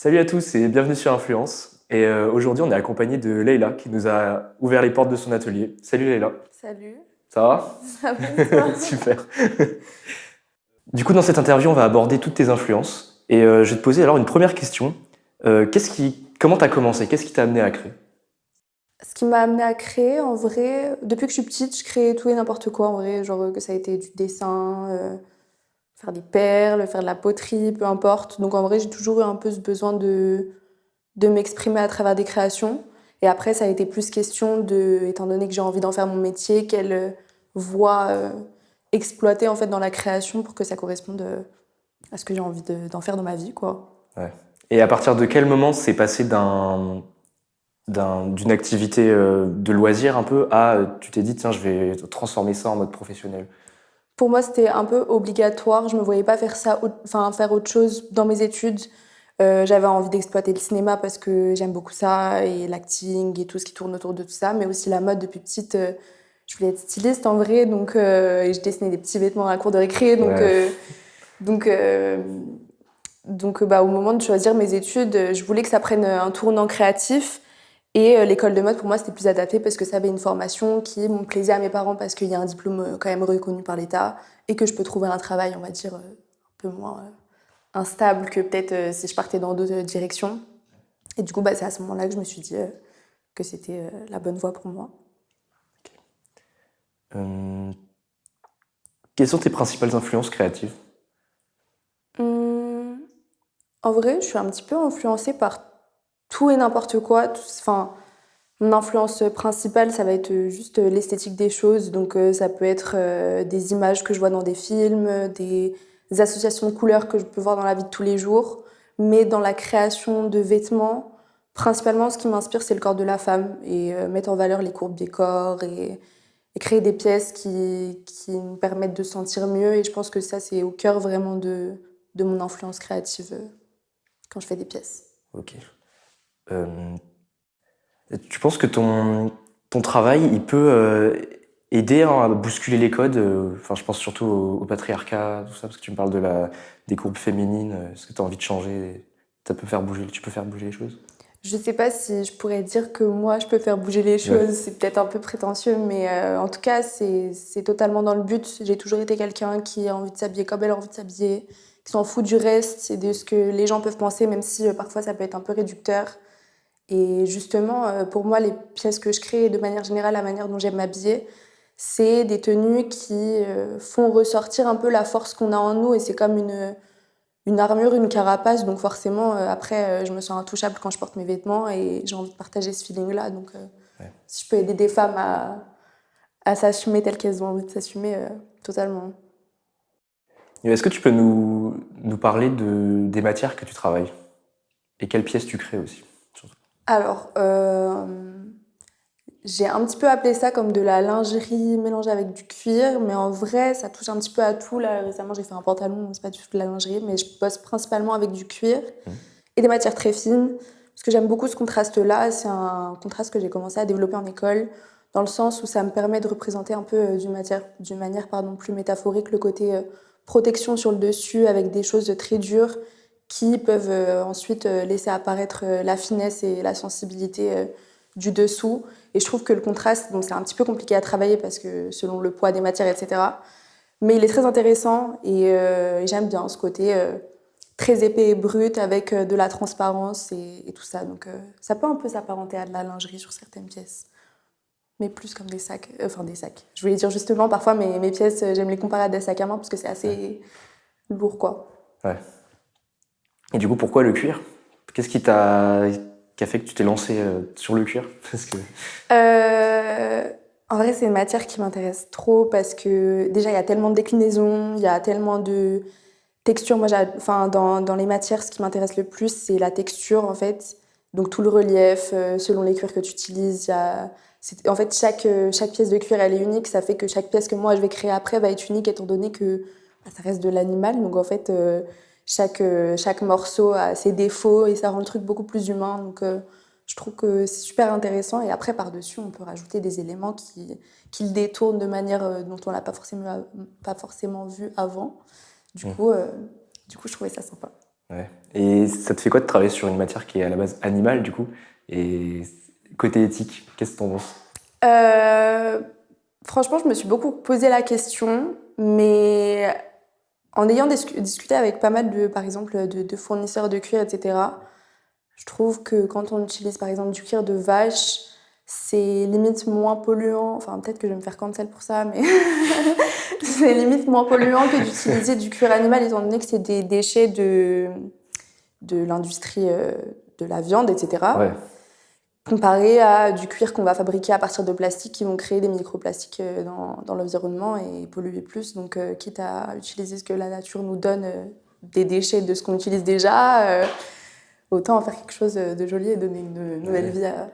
Salut à tous et bienvenue sur Influence. Et aujourd'hui, on est accompagné de Leïla qui nous a ouvert les portes de son atelier. Salut Leïla. Salut. Ça va? Ça va et toi? Super. Du coup, dans cette interview, on va aborder toutes tes influences. Et je vais te poser alors une première question. Comment t'as commencé? Qu'est-ce qui t'a amené à créer? Ce qui m'a amenée à créer, en vrai, depuis que je suis petite, je crée tout et n'importe quoi, en vrai. Genre que ça a été du dessin, faire des perles, faire de la poterie, peu importe. Donc en vrai, j'ai toujours eu un peu ce besoin de m'exprimer à travers des créations. Et après, ça a été plus question de, étant donné que j'ai envie d'en faire mon métier, quelle voie exploiter en fait dans la création pour que ça corresponde à ce que j'ai envie d'en faire dans ma vie, quoi. Ouais. Et à partir de quel moment c'est passé d'une activité de loisir un peu à tu t'es dit tiens, je vais transformer ça en mode professionnel? Pour moi, c'était un peu obligatoire. Je me voyais pas faire ça, enfin faire autre chose dans mes études. J'avais envie d'exploiter le cinéma parce que j'aime beaucoup ça et l'acting et tout ce qui tourne autour de tout ça, mais aussi la mode depuis petite. Je voulais être styliste en vrai, donc et je dessinais des petits vêtements à la cour de récré, Ouais. donc euh, au moment de choisir mes études, je voulais que ça prenne un tournant créatif. Et l'école de mode, pour moi, c'était plus adapté parce que ça avait une formation qui me plaisait à mes parents parce qu'il y a un diplôme quand même reconnu par l'État et que je peux trouver un travail, on va dire, un peu moins instable que peut-être si je partais dans d'autres directions. Et du coup, c'est à ce moment-là que je me suis dit que c'était la bonne voie pour moi. Euh, Quelles sont tes principales influences créatives? Hum, En vrai, je suis un petit peu influencée par tout et n'importe quoi. Enfin, mon influence principale, ça va être juste l'esthétique des choses. Donc, ça peut être des images que je vois dans des films, des associations de couleurs que je peux voir dans la vie de tous les jours. Mais dans la création de vêtements, principalement, ce qui m'inspire, c'est le corps de la femme et mettre en valeur les courbes des corps et créer des pièces qui me permettent de se sentir mieux. Et je pense que ça, c'est au cœur vraiment de mon influence créative quand je fais des pièces. Ok. Euh, Tu penses que ton travail, il peut aider hein, à bousculer les codes enfin, je pense surtout au patriarcat, tout ça, parce que tu me parles des courbes féminines. Est-ce que tu as envie de changer? Tu peux faire bouger les choses? Je sais pas si je pourrais dire que moi je peux faire bouger les Ouais. choses, c'est peut-être un peu prétentieux, mais en tout cas c'est totalement dans le but. J'ai toujours été quelqu'un qui a envie de s'habiller comme elle a envie de s'habiller, qui s'en fout du reste et de ce que les gens peuvent penser, même si parfois ça peut être un peu réducteur. Et justement, pour moi, les pièces que je crée, et de manière générale, la manière dont j'aime m'habiller, c'est des tenues qui font ressortir un peu la force qu'on a en nous et c'est comme une armure, une carapace, donc forcément, après, je me sens intouchable quand je porte mes vêtements et j'ai envie de partager ce feeling-là. Donc, Ouais. si je peux aider des femmes à s'assumer telles qu'elles ont envie de s'assumer, totalement. Et est-ce que tu peux nous parler des matières que tu travailles? Et quelles pièces tu crées aussi? Surtout. Alors, j'ai un petit peu appelé ça comme de la lingerie mélangée avec du cuir, mais en vrai, ça touche un petit peu à tout. Là, récemment, j'ai fait un pantalon, c'est pas du tout de la lingerie, mais je bosse principalement avec du cuir et des matières très fines, parce que j'aime beaucoup ce contraste-là. C'est un contraste que j'ai commencé à développer en école, dans le sens où ça me permet de représenter un peu d'une manière plus métaphorique le côté protection sur le dessus, avec des choses très dures qui peuvent ensuite laisser apparaître la finesse et la sensibilité du dessous. Et je trouve que le contraste, donc c'est un petit peu compliqué à travailler parce que selon le poids des matières, etc. Mais il est très intéressant et j'aime bien ce côté très épais et brut avec de la transparence et tout ça. Donc ça peut un peu s'apparenter à de la lingerie sur certaines pièces, mais plus comme des sacs. Enfin, des sacs. Je voulais dire justement, parfois mes pièces, j'aime les comparer à des sacs à main parce que c'est Ouais. assez lourd, quoi. Ouais. Et du coup, pourquoi le cuir? Qu'est-ce qui a fait que tu t'es lancé sur le cuir? Parce que Euh, En vrai, c'est une matière qui m'intéresse trop parce que déjà, il y a tellement de déclinaisons, il y a tellement de textures. Moi, enfin, dans les matières, ce qui m'intéresse le plus, c'est la texture, en fait. Donc, tout le relief, selon les cuirs que tu utilises. En fait, chaque pièce de cuir, elle est unique. Ça fait que chaque pièce que moi, je vais créer après va être unique, étant donné que ça reste de l'animal. Donc, en fait, chaque morceau a ses défauts et ça rend le truc beaucoup plus humain. Donc, je trouve que c'est super intéressant. Et après, par-dessus, on peut rajouter des éléments qui le détournent de manière dont on l'a pas forcément vu avant. Du hmm. coup, je trouvais ça sympa. Ouais. Et ça te fait quoi de travailler sur une matière qui est à la base animale, du coup? Et côté éthique, qu'est-ce que t'en penses? Euh, Franchement, je me suis beaucoup posé la question, mais en ayant discuté avec pas mal de, par exemple, de fournisseurs de cuir, etc., je trouve que quand on utilise par exemple du cuir de vache, c'est limite moins polluant. Enfin, peut-être que je vais me faire cancel pour ça, mais c'est limite moins polluant que d'utiliser du cuir animal, étant donné que c'est des déchets de l'industrie de la viande, Ouais, etc. Comparé à du cuir qu'on va fabriquer à partir de plastique qui vont créer des microplastiques dans l'environnement et polluer plus. Donc, quitte à utiliser ce que la nature nous donne, des déchets de ce qu'on utilise déjà, autant en faire quelque chose de joli et donner une nouvelle ouais. vie à... Attends,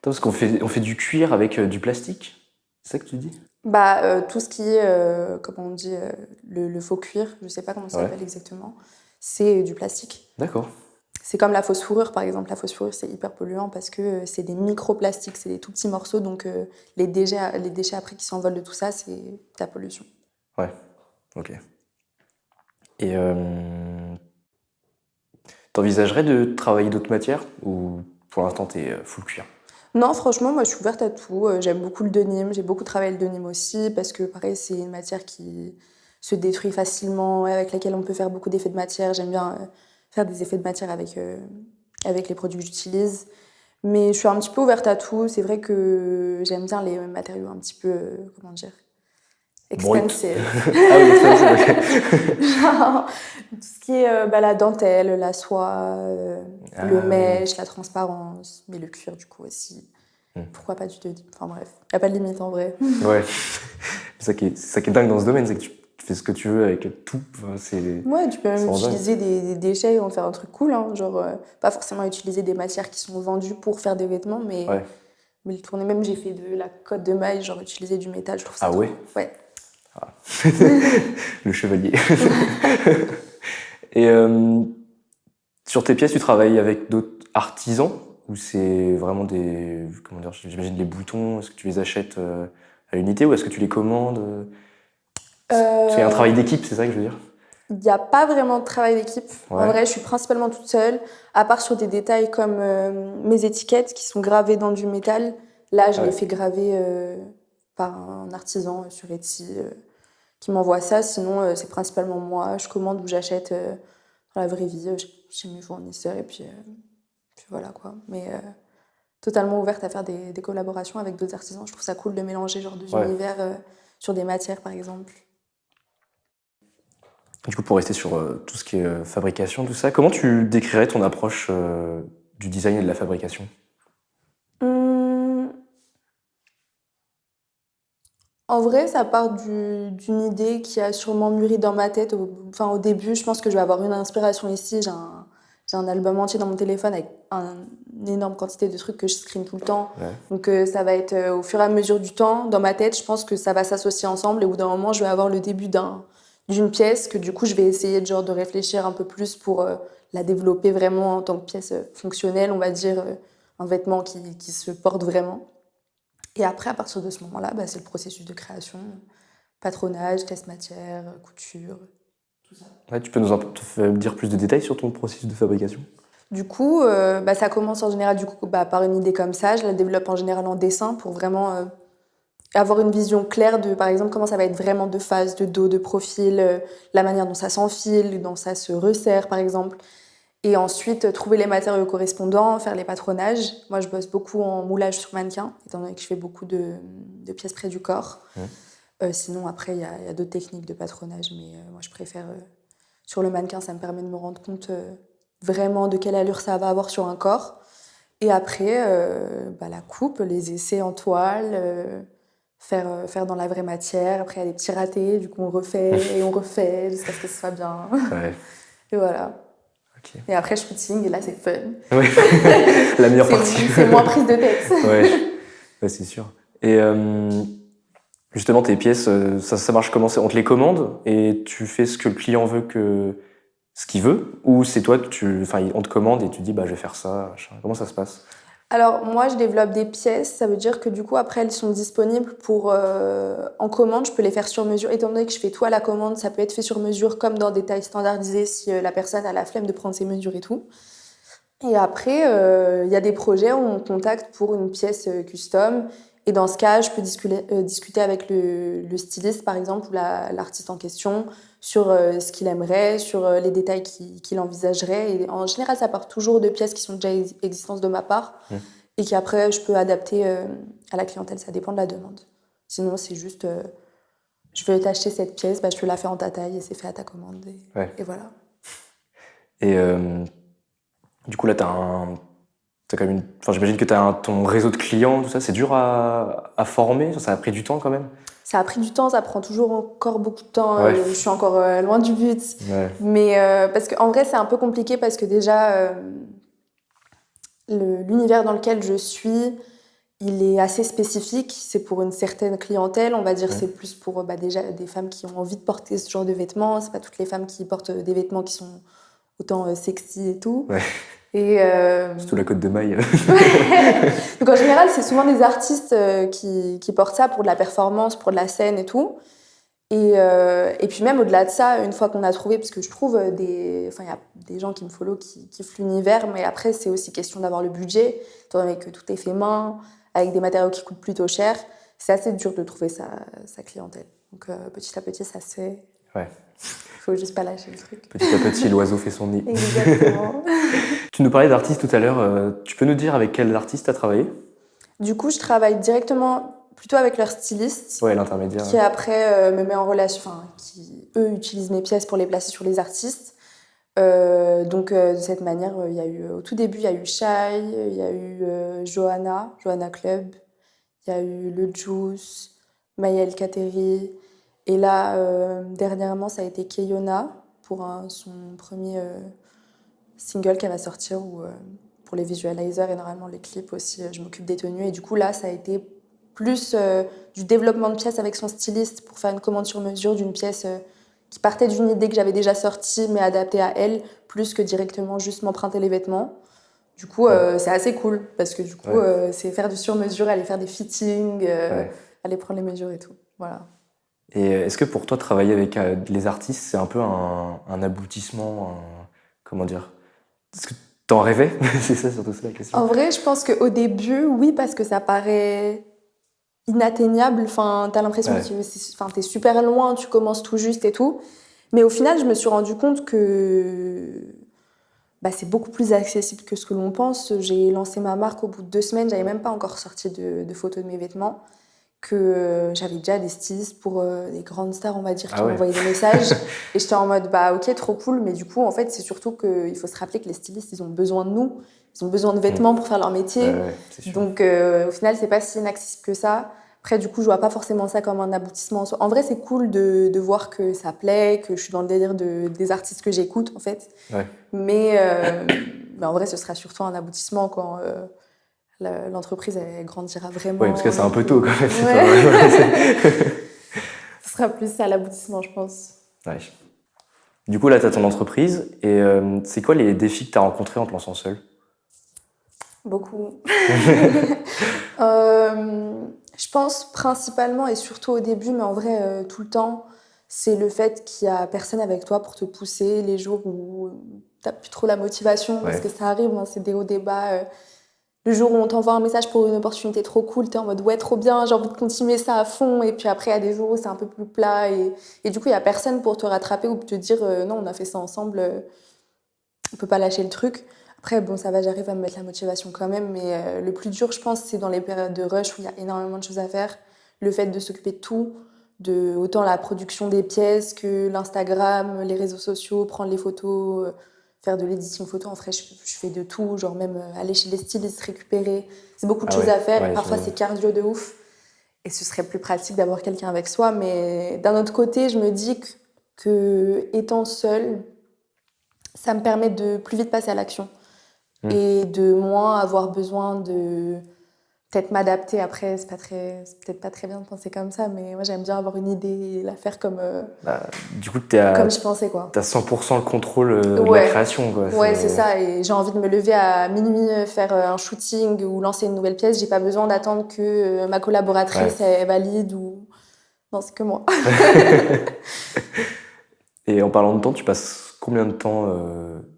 parce qu'on fait du cuir avec du plastique? C'est ça que tu dis? Bah, tout ce qui est, comment on dit, le faux cuir, je sais pas comment ça Ouais, s'appelle exactement, c'est du plastique. d'accord. C'est comme la fausse fourrure, par exemple. La fausse fourrure, c'est hyper polluant parce que c'est des microplastiques, c'est des tout petits morceaux. Donc, les déchets après qui s'envolent de tout ça, c'est de la pollution. Ouais, ok. Et t'envisagerais de travailler d'autres matières ou pour l'instant t'es full cuir? Non, franchement, moi, je suis ouverte à tout. J'aime beaucoup le denim. J'ai beaucoup travaillé le denim aussi parce que, pareil, c'est une matière qui se détruit facilement et avec laquelle on peut faire beaucoup d'effets de matière. J'aime bien faire des effets de matière avec les produits que j'utilise. Mais je suis un petit peu ouverte à tout. C'est vrai que j'aime bien les matériaux un petit peu, comment dire, Brut. expensive. Ah oui, ok. Genre, tout ce qui est bah, la dentelle, la soie, le Ah oui. mèche, la transparence, mais le cuir du coup aussi. Hmm. Pourquoi pas du denim? Enfin bref, y a pas de limite en vrai. Ouais. C'est ça qui est dingue dans ce domaine, c'est que tu fais ce que tu veux avec tout. Enfin, Ouais, tu peux c'est même vraiment dingue. utiliser des déchets et en faire un truc cool, hein. Genre, pas forcément utiliser des matières qui sont vendues pour faire des vêtements, mais, Ouais. mais le tourner. Même j'ai fait de la cotte de maille, genre utiliser du métal, je trouve ça Ah trop ouais? cool. Ouais. Le chevalier. Et sur tes pièces, tu travailles avec d'autres artisans ou c'est vraiment des. Comment dire, j'imagine les boutons, est-ce que tu les achètes à l'unité ou est-ce que tu les commandes? Parce qu'il y a un travail Euh, d'équipe, c'est ça que je veux dire? Il n'y a pas vraiment de travail d'équipe. En Ouais. vrai, je suis principalement toute seule, à part sur des détails comme mes étiquettes qui sont gravées dans du métal. Là, je Ah les ouais. fais graver par un artisan sur Etsy qui m'envoie ça. Sinon, c'est principalement moi. Je commande ou j'achète dans la vraie vie chez mes fournisseurs et puis voilà quoi. Mais totalement ouverte à faire des collaborations avec d'autres artisans. Je trouve ça cool de mélanger genre deux Ouais. univers sur des matières par exemple. Du coup, pour rester sur tout ce qui est fabrication, tout ça, comment tu décrirais ton approche du design et de la fabrication? Hum, En vrai, ça part d'une idée qui a sûrement mûri dans ma tête. Enfin, au début, je pense que je vais avoir une inspiration ici. J'ai un album entier dans mon téléphone avec une énorme quantité de trucs que je screen tout le temps. Ouais. Donc, ça va être au fur et à mesure du temps. Dans ma tête, je pense que ça va s'associer ensemble. Et au bout d'un moment, je vais avoir le début d'une pièce que du coup, je vais essayer de réfléchir un peu plus pour la développer vraiment en tant que pièce fonctionnelle, on va dire, un vêtement qui se porte vraiment. Et après, à partir de ce moment-là, bah, c'est le processus de création, patronage, test matière, couture, tout ça. Ouais, tu peux te dire plus de détails sur ton processus de fabrication? Du coup, bah, ça commence en général bah, par une idée comme ça. Je la développe en général en dessin pour vraiment avoir une vision claire de, par exemple, comment ça va être vraiment de face, de dos, de profil, la manière dont ça s'enfile, dont ça se resserre, par exemple. Et ensuite, trouver les matériaux correspondants, faire les patronages. Moi, je bosse beaucoup en moulage sur mannequin, étant donné que je fais beaucoup de pièces près du corps. Ouais. Sinon, après, il y a d'autres techniques de patronage, mais moi, je préfère sur le mannequin, ça me permet de me rendre compte vraiment de quelle allure ça va avoir sur un corps. Et après, bah, la coupe, les essais en toile, faire dans la vraie matière. Après, il y a des petits ratés, du coup, on refait et on refait jusqu'à ce que ce soit bien. Ouais, Et voilà. ok. Et après, shooting, et là, c'est fun. Ouais, la meilleure partie. C'est moins prise de tête. Ouais, ouais, c'est sûr. Et justement, tes pièces, ça marche comment? On te les commande et tu fais ce que le client veut ce qu'il veut? Ou c'est toi enfin, on te commande et tu dis, bah, je vais faire ça, machin. Comment ça se passe? Alors, moi, je développe des pièces. Ça veut dire que du coup, après, elles sont disponibles en commande. Je peux les faire sur mesure. Étant donné que je fais tout à la commande, ça peut être fait sur mesure, comme dans des tailles standardisées, si la personne a la flemme de prendre ses mesures et tout. Et après, il y a des projets où on me contacte pour une pièce custom. Et dans ce cas, je peux discuter avec le styliste, par exemple, ou l'artiste en question, sur ce qu'il aimerait, sur les détails qu'il envisagerait. Et en général, ça part toujours de pièces qui sont déjà existantes de ma part et qu'après, je peux adapter à la clientèle. Ça dépend de la demande. Sinon, c'est juste, je veux t'acheter cette pièce, bah, je te la fais en ta taille et c'est fait à ta commande. Et voilà. Et du coup, là, t'as quand même enfin, j'imagine que ton réseau de clients, tout ça, c'est dur à former. Ça a pris du temps quand même. Ça a pris du temps, ça prend toujours encore beaucoup de temps. Ouais. Je suis encore loin du but. Ouais. Mais parce qu'en vrai, c'est un peu compliqué parce que déjà, l'univers dans lequel je suis, il est assez spécifique. C'est pour une certaine clientèle. On va dire c'est plus pour déjà des femmes qui ont envie de porter ce genre de vêtements. C'est pas toutes les femmes qui portent des vêtements qui sont autant sexy et tout. Ouais. Et Surtout la côte de maille. donc en général, c'est souvent des artistes qui portent ça pour de la performance, pour de la scène et tout. Et puis même au-delà de ça, une fois qu'on a trouvé, parce que je trouve enfin il y a des gens qui me follow qui kiffent l'univers, mais après c'est aussi question d'avoir le budget, étant donné que tout est fait main, avec des matériaux qui coûtent plutôt cher. C'est assez dur de trouver sa clientèle. Donc petit à petit, ça se fait. Ouais. Faut juste pas lâcher le truc. Petit à petit, l'oiseau fait son nid. Exactement. Tu nous parlais d'artistes tout à l'heure. Tu peux nous dire avec quels artistes tu as travaillé? Du coup, je travaille directement plutôt avec leur styliste. Ouais, l'intermédiaire. Qui après me met en relation, enfin, qui eux utilisent mes pièces pour les placer sur les artistes. Donc de cette manière, il y a eu au tout début, il y a eu Shai, il y a eu Johanna Club, il y a eu Le Juice, Maëlle Kateri, et là dernièrement ça a été Keyona pour son premier single qu'elle va sortir pour les visualizers et normalement les clips aussi, je m'occupe des tenues et du coup là ça a été plus du développement de pièces avec son styliste pour faire une commande sur mesure d'une pièce qui partait d'une idée que j'avais déjà sortie mais adaptée à elle, plus que directement juste m'emprunter les vêtements. Du coup, c'est assez cool parce que du coup, c'est faire du sur-mesure, aller faire des fittings, aller prendre les mesures et tout. Voilà. Et est-ce que pour toi, travailler avec les artistes, c'est un peu un aboutissement, comment dire? Est-ce que t'en rêvais? C'est ça surtout ça la question. En vrai, je pense qu'au début, oui, parce que ça paraît inatteignable. Enfin, t'as l'impression que t'es super loin, tu commences tout juste et tout. Mais au final, je me suis rendu compte que c'est beaucoup plus accessible que ce que l'on pense. J'ai lancé ma marque au bout de 2 semaines, j'avais même pas encore sorti de photos de mes vêtements, que j'avais déjà des stylistes pour des grandes stars, on va dire, qui m'envoyaient des messages. Et j'étais en mode, ok, trop cool, mais du coup, en fait, c'est surtout qu'il faut se rappeler que les stylistes, ils ont besoin de nous, ils ont besoin de vêtements pour faire leur métier. Donc, au final, c'est pas si inaccessible que ça. Après, du coup, je vois pas forcément ça comme un aboutissement. En vrai, c'est cool de voir que ça plaît, que je suis dans le délire des artistes que j'écoute, en fait. Mais en vrai, ce sera surtout un aboutissement quand l'entreprise elle grandira vraiment. Oui, parce que c'est un peu tôt quand même. Ce sera plus ça l'aboutissement, je pense. Ouais. Du coup, là, tu as ton entreprise. Et c'est quoi les défis que tu as rencontrés en te lançant seule? Beaucoup. Je pense principalement et surtout au début, mais en vrai tout le temps, c'est le fait qu'il n'y a personne avec toi pour te pousser les jours où tu n'as plus trop la motivation, parce que ça arrive, hein, c'est des hauts débats. Le jour où on t'envoie un message pour une opportunité trop cool, t'es en mode ouais, trop bien, j'ai envie de continuer ça à fond. Et puis après, il y a des jours où c'est un peu plus plat. Et du coup, il n'y a personne pour te rattraper ou pour te dire non, on a fait ça ensemble, on peut pas lâcher le truc. Après, bon, ça va, j'arrive à me mettre la motivation quand même. Mais le plus dur, je pense, c'est dans les périodes de rush où il y a énormément de choses à faire. Le fait de s'occuper de tout, de autant la production des pièces que l'Instagram, les réseaux sociaux, prendre les photos. Faire de l'éditing photo, en vrai, je fais de tout, genre même aller chez les stylistes, récupérer. C'est beaucoup de choses à faire et parfois c'est cardio de ouf. Et ce serait plus pratique d'avoir quelqu'un avec soi. Mais d'un autre côté, je me dis que étant seule, ça me permet de plus vite passer à l'action et de moins avoir besoin de peut-être m'adapter. Après, c'est peut-être pas très bien de penser comme ça, mais moi, j'aime bien avoir une idée et la faire comme Du coup, comme je pensais, quoi. t'as 100% le contrôle de la Ouais. création, quoi. Ouais, c'est ça. Et j'ai envie de me lever à minuit, faire un shooting ou lancer une nouvelle pièce. J'ai pas besoin d'attendre que ma collaboratrice elle valide ou. Non, c'est que moi. Et en parlant de temps, tu passes combien de temps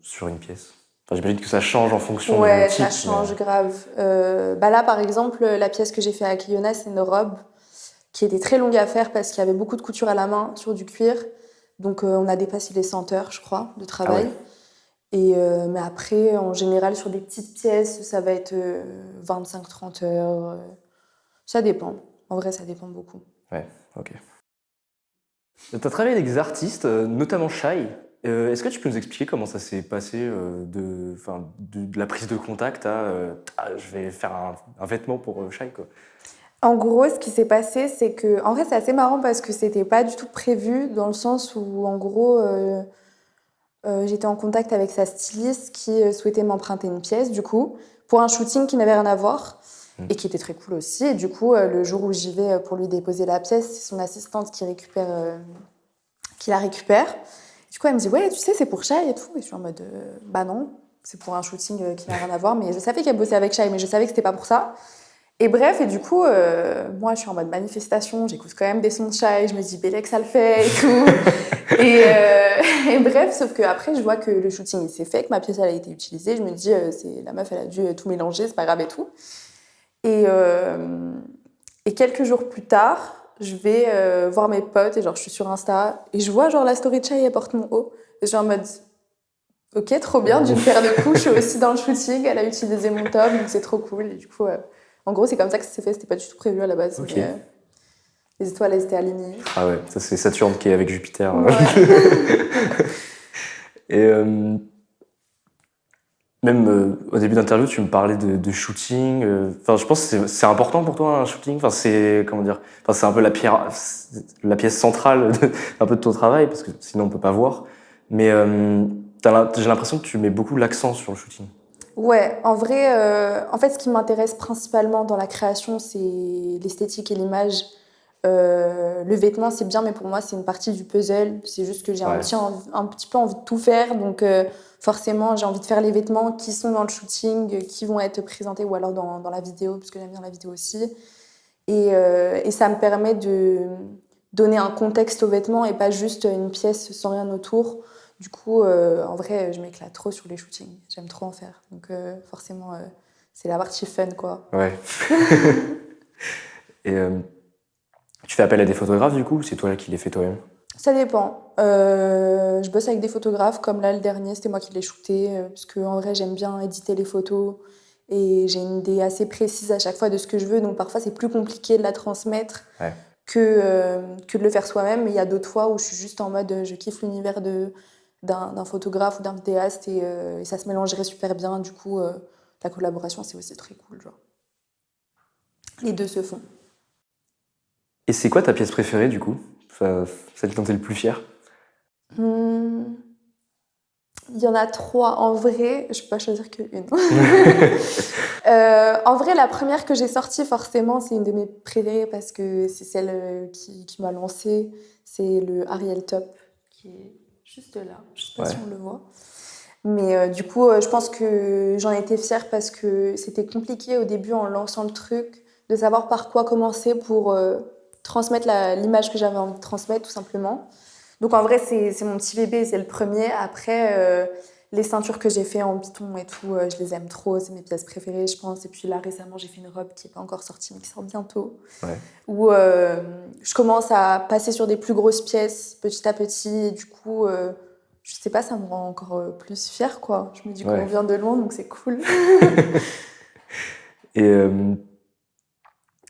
sur une pièce? Enfin, j'imagine que ça change en fonction du Ouais, type. ça change grave. Là, par exemple, la pièce que j'ai fait à Cliona, c'est une robe qui était très longue à faire parce qu'il y avait beaucoup de couture à la main sur du cuir. Donc, on a dépassé les 100 heures, je crois, de Ah ouais. travail. Mais après, en général, sur des petites pièces, ça va être 25-30 heures. Ça dépend. En vrai, ça dépend beaucoup. Ouais, ok. Tu as travaillé avec des artistes, notamment Shai. Est-ce que tu peux nous expliquer comment ça s'est passé de la prise de contact à je vais faire un vêtement pour Shai, quoi. En gros, ce qui s'est passé, c'est que... En vrai, c'est assez marrant parce que c'était pas du tout prévu, dans le sens où, en gros, j'étais en contact avec sa styliste qui souhaitait m'emprunter une pièce, du coup, pour un shooting qui n'avait rien à voir et qui était très cool aussi. Et du coup, le jour où j'y vais pour lui déposer la pièce, c'est son assistante qui la récupère. Du coup, elle me dit, ouais, tu sais, c'est pour Shai et tout. Et je suis en mode, bah non, c'est pour un shooting qui n'a rien à voir. Mais je savais qu'elle bossait avec Shai, mais je savais que c'était pas pour ça. Et bref, et du coup, moi, je suis en mode manifestation, j'écoute quand même des sons de Shai, je me dis, Bélec, ça le fait et tout. Et bref, sauf qu'après, je vois que le shooting, il s'est fait, que ma pièce, elle a été utilisée. Je me dis, la meuf, elle a dû tout mélanger, c'est pas grave et tout. Et quelques jours plus tard, je vais voir mes potes et genre, je suis sur Insta et je vois genre la story de Shai, elle porte mon haut. Et je suis en mode, ok, trop bien, d'une paire de coups, je suis aussi dans le shooting, elle a utilisé mon top, donc c'est trop cool. Et du coup, en gros, c'est comme ça que ça s'est fait, c'était pas du tout prévu à la base. Ok. Mais, les étoiles, elles étaient alignées. Ah ouais, ça c'est Saturne qui est avec Jupiter. Ouais. Et même au début d'interview, tu me parlais de shooting. Enfin, je pense que c'est important pour toi un shooting. Enfin, c'est comment dire. Enfin, c'est un peu la pièce centrale un peu de ton travail parce que sinon on peut pas voir. Mais j'ai l'impression que tu mets beaucoup l'accent sur le shooting. Ouais, en vrai, en fait, ce qui m'intéresse principalement dans la création, c'est l'esthétique et l'image. Le vêtement, c'est bien, mais pour moi, c'est une partie du puzzle. C'est juste que j'ai Ouais. un petit peu envie de tout faire. Donc, forcément, j'ai envie de faire les vêtements qui sont dans le shooting, qui vont être présentés ou alors dans la vidéo, parce que j'aime bien la vidéo aussi. Et ça me permet de donner un contexte aux vêtements et pas juste une pièce sans rien autour. Du coup, en vrai, je m'éclate trop sur les shootings. J'aime trop en faire. Donc, forcément, c'est la partie fun, quoi. Ouais. Et tu fais appel à des photographes du coup ou c'est toi qui les fais toi-même? Ça dépend. Je bosse avec des photographes, comme là, le dernier, c'était moi qui l'ai shooté, parce que en vrai, j'aime bien éditer les photos et j'ai une idée assez précise à chaque fois de ce que je veux. Donc, parfois, c'est plus compliqué de la transmettre Ouais. que de le faire soi-même. Mais il y a d'autres fois où je suis juste en mode, je kiffe l'univers d'un photographe ou d'un vidéaste et ça se mélangerait super bien. Du coup, la collaboration, c'est aussi très cool, genre. Les deux se font. Et c'est quoi ta pièce préférée du coup? Celle dont t'es le plus fier? Hmm. Il y en a 3. En vrai, je peux pas choisir qu'une. En vrai, la première que j'ai sortie, forcément, c'est une de mes préférées parce que c'est celle qui m'a lancée. C'est le Ariel Top, qui est juste là. Je sais pas si on le voit. Mais du coup, je pense que j'en étais fière parce que c'était compliqué au début en lançant le truc de savoir par quoi commencer pour transmettre l'image que j'avais envie de transmettre, tout simplement. Donc en vrai, c'est mon petit bébé, c'est le premier. Après, les ceintures que j'ai fait en python et tout, je les aime trop, c'est mes pièces préférées, je pense. Et puis là, récemment, j'ai fait une robe qui n'est pas encore sortie, mais qui sort bientôt. Ouais. Où je commence à passer sur des plus grosses pièces petit à petit. Et du coup, je sais pas, ça me rend encore plus fière, quoi. Je me dis qu'on vient de loin, donc c'est cool. Et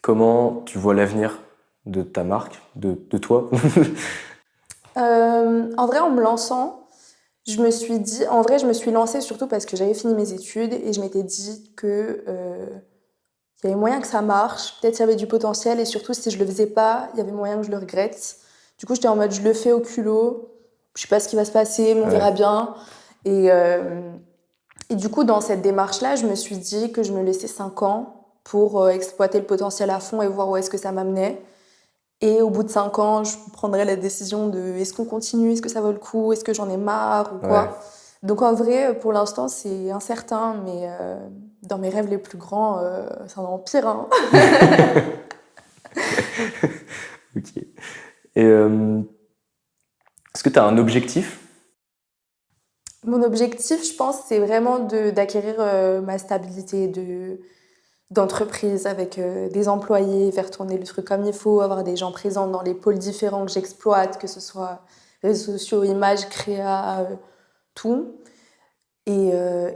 comment tu vois l'avenir de ta marque, de toi? En vrai, en me lançant, je me suis dit... En vrai, je me suis lancée surtout parce que j'avais fini mes études et je m'étais dit que... il y avait moyen que ça marche, peut-être qu'il y avait du potentiel et surtout si je le faisais pas, il y avait moyen que je le regrette. Du coup, j'étais en mode je le fais au culot, je sais pas ce qui va se passer, mais on verra bien. Et du coup, dans cette démarche-là, je me suis dit que je me laissais 5 ans pour exploiter le potentiel à fond et voir où est-ce que ça m'amenait. Et au bout de 5 ans, je prendrai la décision de est-ce qu'on continue, est-ce que ça vaut le coup, est-ce que j'en ai marre ou quoi. Ouais. Donc en vrai, pour l'instant, c'est incertain, mais dans mes rêves les plus grands, c'est un empire. Hein. Ok. Et est-ce que tu as un objectif? Mon objectif, je pense, c'est vraiment d'acquérir ma stabilité d'entreprise avec des employés, faire tourner le truc comme il faut, avoir des gens présents dans les pôles différents que j'exploite, que ce soit réseaux sociaux, images, créa, tout. Et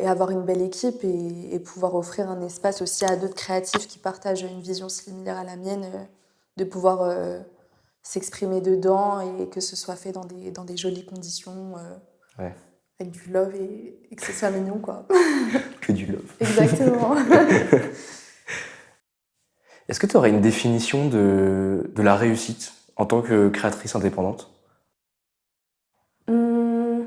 avoir une belle équipe et pouvoir offrir un espace aussi à d'autres créatifs qui partagent une vision similaire à la mienne, de pouvoir s'exprimer dedans et que ce soit fait dans des jolies conditions, Ouais, avec du love et que ce soit mignon, quoi. que du love. Exactement. Est-ce que tu aurais une définition de la réussite en tant que créatrice indépendante? Hum,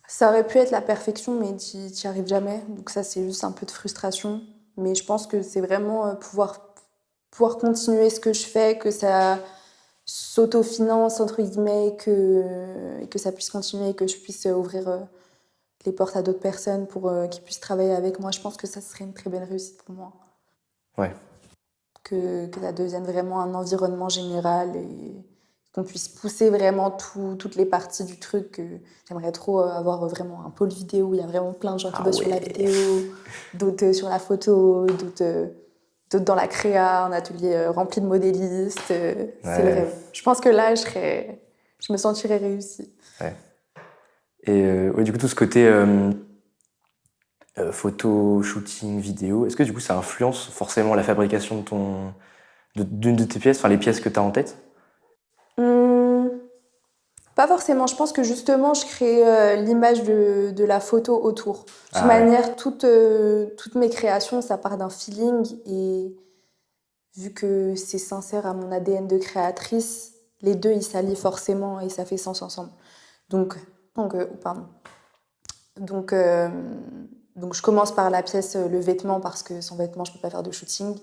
Ça aurait pu être la perfection, mais t'y arrives jamais. Donc ça, c'est juste un peu de frustration. Mais je pense que c'est vraiment pouvoir continuer ce que je fais, que ça s'autofinance, entre guillemets, et que ça puisse continuer, et que je puisse ouvrir les portes à d'autres personnes pour qu'ils puissent travailler avec moi. Je pense que ça serait une très belle réussite pour moi. Ouais. Que ça devienne vraiment un environnement général et qu'on puisse pousser vraiment toutes les parties du truc. J'aimerais trop avoir vraiment un pôle vidéo où il y a vraiment plein de gens qui Ah bossent sur la ouais. vidéo, d'autres sur la photo, d'autres dans la créa, un atelier rempli de modélistes. C'est le Ouais. rêve. Je pense que là, je me sentirais réussie. Ouais. Et ouais, du coup, tout ce côté photo, shooting, vidéo, est-ce que du coup ça influence forcément la fabrication d'une de tes pièces, enfin les pièces que tu as en tête? Hum, Pas forcément. Je pense que justement, je crée l'image de la photo autour. De toute Ah ouais. manière, toutes mes créations, ça part d'un feeling. Et vu que c'est sincère à mon ADN de créatrice, les deux, ils s'allient forcément et ça fait sens ensemble. Donc, pardon. Donc, euh, donc, je commence par la pièce, le vêtement, parce que sans vêtement, je peux pas faire de shooting.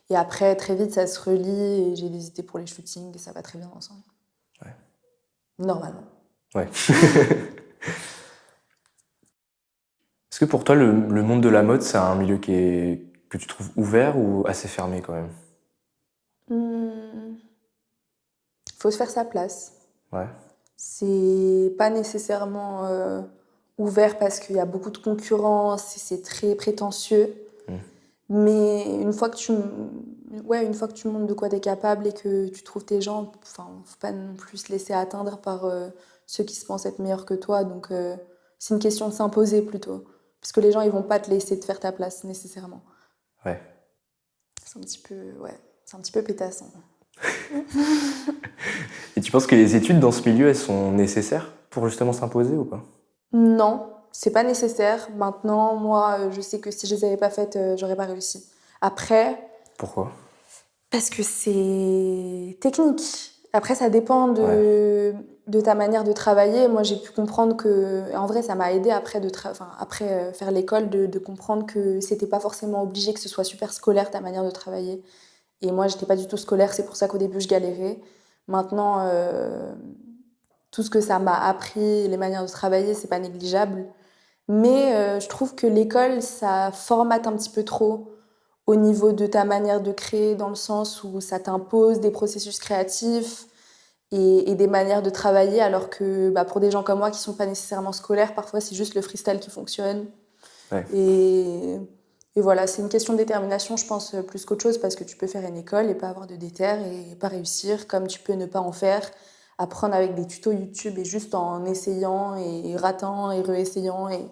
Et après, très vite, ça se relie et j'ai des idées pour les shootings et ça va très bien ensemble. Ouais. Normalement. Ouais. Est-ce que pour toi, le monde de la mode, c'est un milieu que tu trouves ouvert ou assez fermé quand même? Hmm, Faut se faire sa place. Ouais. C'est pas nécessairement ouvert parce qu'il y a beaucoup de concurrence et c'est très prétentieux. Mm. Mais une fois que tu montres de quoi tu es capable et que tu trouves tes gens, enfin, faut pas non plus se laisser atteindre par ceux qui se pensent être meilleurs que toi. Donc c'est une question de s'imposer plutôt. Parce que les gens, ils vont pas te laisser te faire ta place nécessairement. Ouais. C'est un petit peu pétassant. Et tu penses que les études dans ce milieu, elles sont nécessaires pour justement s'imposer ou pas? Non, c'est pas nécessaire. Maintenant, moi, je sais que si je les avais pas faites, j'aurais pas réussi. Après, Pourquoi? parce que c'est technique. Après, ça dépend Ouais. de ta manière de travailler. Moi, j'ai pu comprendre que, en vrai, ça m'a aidé après, après faire l'école, de comprendre que c'était pas forcément obligé que ce soit super scolaire ta manière de travailler. Et moi, j'étais pas du tout scolaire, c'est pour ça qu'au début, je galérais. Maintenant, tout ce que ça m'a appris, les manières de travailler, c'est pas négligeable. Mais je trouve que l'école, ça formate un petit peu trop au niveau de ta manière de créer, dans le sens où ça t'impose des processus créatifs et des manières de travailler, alors que pour des gens comme moi qui sont pas nécessairement scolaires, parfois c'est juste le freestyle qui fonctionne. Ouais. Et, et voilà, c'est une question de détermination, je pense, plus qu'autre chose, parce que tu peux faire une école et pas avoir de déter et pas réussir, comme tu peux ne pas en faire, apprendre avec des tutos YouTube et juste en essayant et ratant et réessayant, et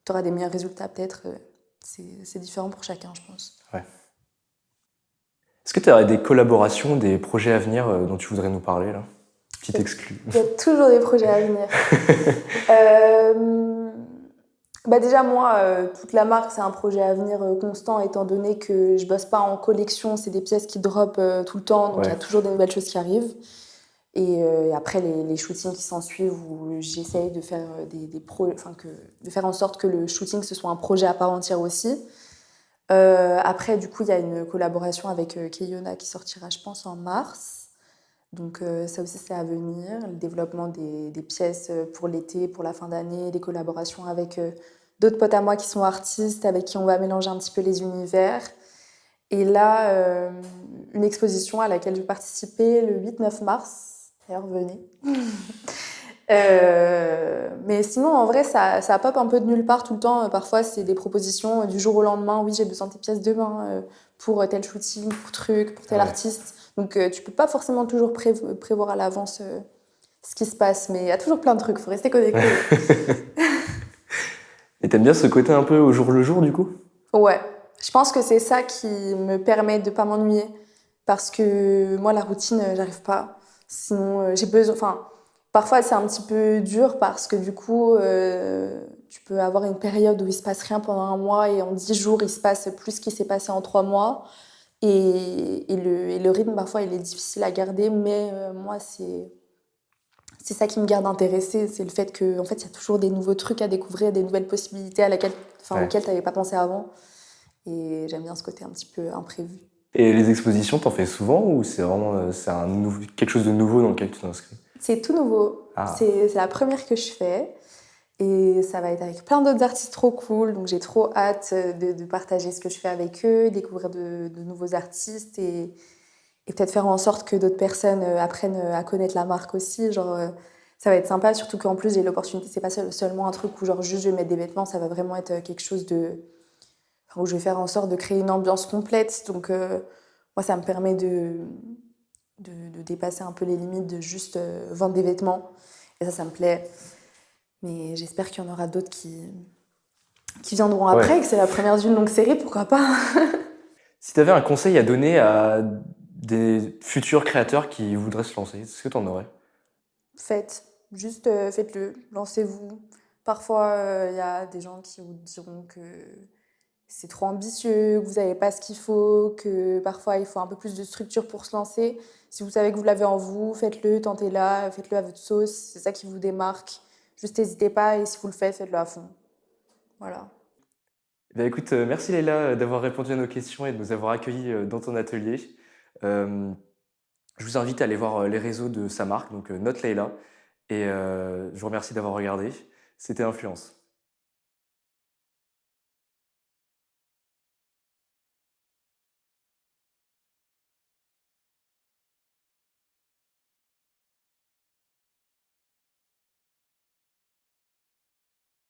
tu auras des meilleurs résultats peut-être. C'est différent pour chacun, je pense. Ouais. Est-ce que tu aurais des collaborations, des projets à venir dont tu voudrais nous parler là? Petite exclu. Il y a toujours des projets à venir. Déjà, moi, toute la marque, c'est un projet à venir constant, étant donné que je bosse pas en collection, c'est des pièces qui drop tout le temps, donc il y a Ouais. toujours des nouvelles choses qui arrivent. Et après, les shootings qui s'en suivent, où j'essaye de faire de faire en sorte que le shooting, ce soit un projet à part entière aussi. Après, du coup, il y a une collaboration avec Keyona qui sortira, je pense, en mars. Donc ça aussi, c'est à venir. Le développement des pièces pour l'été, pour la fin d'année, des collaborations avec d'autres potes à moi qui sont artistes, avec qui on va mélanger un petit peu les univers. Et là, une exposition à laquelle je vais participer le 8-9 mars. D'ailleurs, venez. Mais sinon, en vrai, ça pop un peu de nulle part tout le temps. Parfois, c'est des propositions du jour au lendemain. Oui, j'ai besoin de tes pièces demain pour tel shooting, pour truc, pour tel Ah ouais. artiste. Donc, tu peux pas forcément toujours prévoir à l'avance ce qui se passe. Mais il y a toujours plein de trucs. Faut rester connecté. Et t'aimes bien ce côté un peu au jour le jour, du coup? Ouais. Je pense que c'est ça qui me permet de pas m'ennuyer. Parce que moi, la routine, j'arrive pas. Sinon, j'ai besoin. Enfin, parfois, c'est un petit peu dur parce que du coup, tu peux avoir une période où il se passe rien pendant un mois et en 10 jours, il se passe plus qu'il s'est passé en 3 mois. Et le rythme, parfois, il est difficile à garder, mais moi, c'est ça qui me garde intéressée. C'est le fait qu'en fait, il y a toujours des nouveaux trucs à découvrir, des nouvelles possibilités Ouais. auxquelles tu n'avais pas pensé avant. Et j'aime bien ce côté un petit peu imprévu. Et les expositions, t'en fais souvent ou c'est vraiment quelque chose de nouveau dans lequel tu t'inscris? C'est tout nouveau. Ah, C'est la première que je fais. Et ça va être avec plein d'autres artistes trop cool. Donc j'ai trop hâte de partager ce que je fais avec eux, découvrir de nouveaux artistes et peut-être faire en sorte que d'autres personnes apprennent à connaître la marque aussi. Genre, ça va être sympa, surtout qu'en plus j'ai l'opportunité, c'est pas seulement un truc où genre juste je vais mettre des vêtements, ça va vraiment être quelque chose où je vais faire en sorte de créer une ambiance complète. Donc moi ça me permet de dépasser un peu les limites de juste vendre des vêtements. Et ça me plaît. Mais j'espère qu'il y en aura d'autres qui viendront ouais. après, que c'est la première d'une longue série, pourquoi pas. Si tu avais un conseil à donner à des futurs créateurs qui voudraient se lancer, est-ce que tu en aurais? Faites, juste faites-le, lancez-vous. Parfois, il y a des gens qui vous diront que c'est trop ambitieux, que vous n'avez pas ce qu'il faut, que parfois il faut un peu plus de structure pour se lancer. Si vous savez que vous l'avez en vous, faites-le, tentez-la, faites-le à votre sauce, c'est ça qui vous démarque. Juste n'hésitez pas et si vous le faites, faites-le à fond. Voilà. Eh bien, écoute, merci Leïla d'avoir répondu à nos questions et de nous avoir accueillis dans ton atelier. Euh, je vous invite à aller voir les réseaux de sa marque, donc Note Leïla. Et je vous remercie d'avoir regardé. C'était Influence.